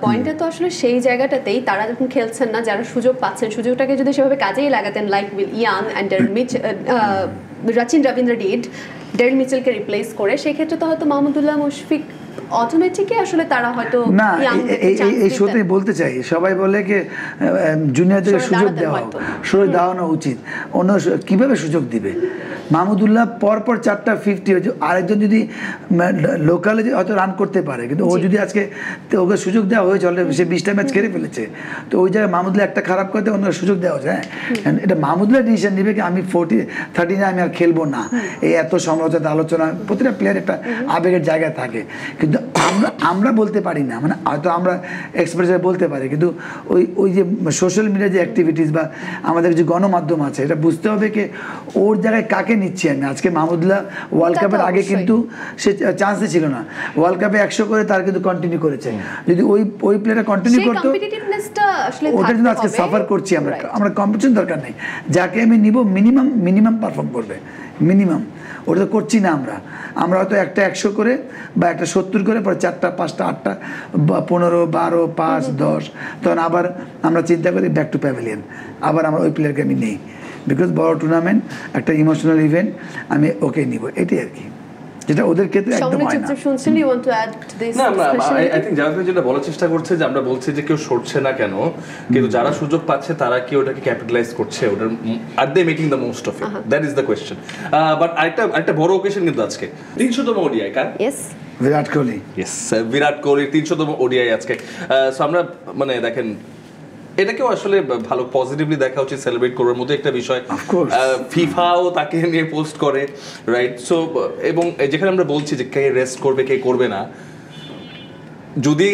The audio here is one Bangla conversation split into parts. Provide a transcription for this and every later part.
পয়েন্টে তো আসলে সেই জায়গাটাতেই তারা যখন খেলছেন না, যারা সুযোগ পাচ্ছেন, সুযোগটাকে যদি সেভাবে কাজেই লাগাতেন, like Will Young and Rachin Ravindra did Daryl মিচেলকে রিপ্লেস করে, সেক্ষেত্রে তো হয়তো মাহমুদুল্লাহ মুশফিক অটোমেটিকই আসলে তারা হয়তো না এই সত্যিই বলতে চাই, সবাই বলে কি জুনিয়রদের সুযোগ দেওয়া সুযোগ দেওয়ানো উচিত, অন্য কিভাবে সুযোগ দিবে? মাহমুদুল্লাহ পরপর 4টা 50 হয়েছে, আরেকজন যদি লোকালে হয়তো রান করতে পারে, কিন্তু ও যদি আজকে ওকে সুযোগ দেওয়া হয়েছে, অলরেডি সে 20টা ম্যাচ খেলে ফেলেছে, তো ওই জায়গায় মাহমুদুল্লাহ একটা খারাপ করতে অন্য সুযোগ দেওয়া যায়। হ্যাঁ, এটা মাহমুদুল্লাহ ডিসিশন নেবে কি আমি 39 আমি আর খেলবো না, এই এত সমালোচনা আলোচনা, প্রতিটা প্লেয়ার একটা আবেগের জায়গায় থাকে, কিন্তু আমরা বলতে পারি না, মানে হয়তো আমরা এক্সপ্রেসে বলতে পারি, কিন্তু ওই যে সোশ্যাল মিডিয়া যে অ্যাক্টিভিটিস বা আমাদের যে গণমাধ্যম আছে, এটা বুঝতে হবে কি ওর জায়গায় কাকে নিচ্ছি আমি। আজকে মাহমুদুল্লাহ ওয়ার্ল্ড কাপের আগে কিন্তু সে চান্সই ছিল না, ওয়ার্ল্ড কাপে 100 করে তার কিন্তু কন্টিনিউ করেছে, যদি ওই প্লেয়ারটা কন্টিনিউ করতো, ওটার জন্য আজকে সাফার করছি আমরা কম্পিটিশন দরকার নেই, যাকে আমি নিব মিনিমাম পারফর্ম করবে, মিনিমাম, ওটা তো করছি না আমরা হয়তো একটা 100 করে বা একটা 70 করে, পরে 4টা 5টা 8টা 15 12 5 10, তখন আবার আমরা চিন্তা করি ব্যাক টু প্যাভিলিয়ন, আবার আমরা ওই প্লেয়ারকে আমি নেই, বিকজ বড় টুর্নামেন্ট একটা ইমোশনাল ইভেন্ট, আমি ওকে নিব, এটাই আর কি, যেটা ওদের ক্ষেত্রে একদম হয় না। আই থিংক জাভেদ যেটা বলার চেষ্টা করছে যে আমরা বলছি যে কেউ সরছে না কেন, কিন্তু যারা সুযোগ পাচ্ছে তারা কি ওটাকে ক্যাপিটালাইজ করছে, ওটার আর they making the most of it, that is the question. But আরেকটা বড় ওকেশন কিন্তু আজকে 300তম ওডিআই কার? বিরাট কোহলি। ইয়েস, বিরাট কোহলির 300তম ওডিআই আজকে। সো আমরা মানে দেখেন এটাকেও আসলে ভালো পজিটিভলি দেখা উচিত, সেলিব্রেট করার মতো একটা বিষয়। ফিফাও তাকে নিয়ে পোস্ট করে, রাইট? সো এবং যেখানে আমরা বলছি যে কে রেস্ট করবে কে করবে না, যদি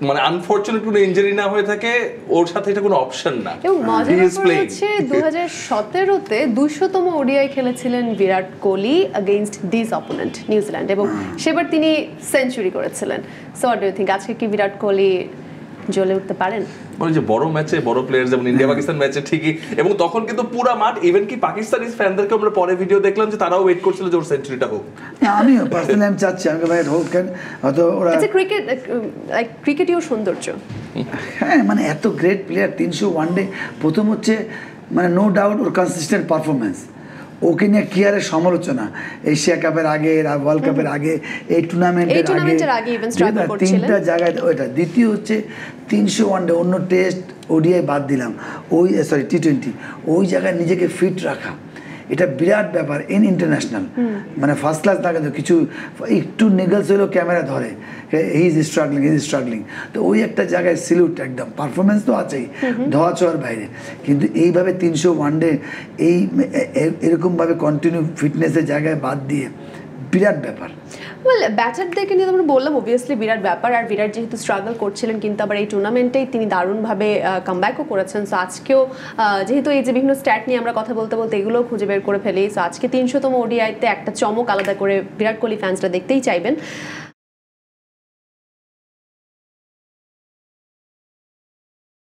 মানে আনফরচুনেট কোনো ইনজুরি না হয়ে থাকে ওর সাথে এটা কোনো অপশন না। এবং মজার ব্যাপার হচ্ছে 2017-তে 200তম ওডিআই খেলেছিলেন Virat Kohli against this opponent New Zealand, এবং সেবার তিনি সেঞ্চুরি করেছিলেন। So what do you think আজকে কি বিরাট কোহলি জ্বলে উঠতে পারেন? মানে যে বড় ম্যাচে বড় প্লেয়ার যেমন ইন্ডিয়া পাকিস্তান ম্যাচে ঠিকই, এবং তখন কিন্তু পুরো মাঠ, ইভেন কি পাকিস্তানি ফ্যানদেরকে আমরা পরে ভিডিও দেখলাম যে তারাও ওয়েট করছিল যে ওর সেঞ্চুরিটা হোক। আমিও পার্সোনালি আমি চাচ্ছি আমি ভাই হোক, কেন হয়তো ওরা ক্রিকেট লাইক ক্রিকেটীয় সৌন্দর্য, হ্যাঁ মানে এত গ্রেট প্লেয়ার 300 ওয়ানডে, প্রথম হচ্ছে মানে নো ডাউট ওর কনসিস্টেন্ট পারফরমেন্স, ওকে নিয়ে কি আরে সমালোচনা, এশিয়া কাপের আগে, ওয়ার্ল্ড কাপের আগে, এই টুর্নামেন্টের আগে 3টা জায়গায় ওইটা। দ্বিতীয় হচ্ছে 300 ওয়ানডে, অন্য টেস্ট ওডিআই বাদ দিলাম, টি20, ওই জায়গায় নিজেকে ফিট রাখা, এটা বিরাট ব্যাপার ইন ইন্টারন্যাশনাল, মানে ফার্স্ট ক্লাস না, কিন্তু কিছু একটু নেগলস হলেও ক্যামেরা ধরে, হি ইজ স্ট্রাগলিং, তো ওই একটা জায়গায় সিলিউট, একদম পারফরমেন্স তো আছেই ধোয়া ছোঁয়ার বাইরে, কিন্তু এইভাবে 300 ওয়ানডে এরকমভাবে কন্টিনিউ ফিটনেসের জায়গায় বাদ দিয়ে বিরাট ব্যাপার। ওয়েল ব্যাটারদেরকে নিয়ে আমরা বললাম অবভিয়াসলি বিরাট ব্যাপার, আর বিরাট যেহেতু স্ট্রাগল করছিলেন কিন্তু আবার এই টুর্নামেন্টেই তিনি দারুণভাবে কামব্যাকও করেছেন। সো আজকেও যেহেতু এই যে বিভিন্ন স্ট্যাট নিয়ে আমরা কথা বলতে এগুলোও খুঁজে বের করে ফেলি, সো আজকে 300তম ওডিআইতে একটা চমক আলাদা করে বিরাট কোহলি ফ্যান্সরা দেখতেই চাইবেন।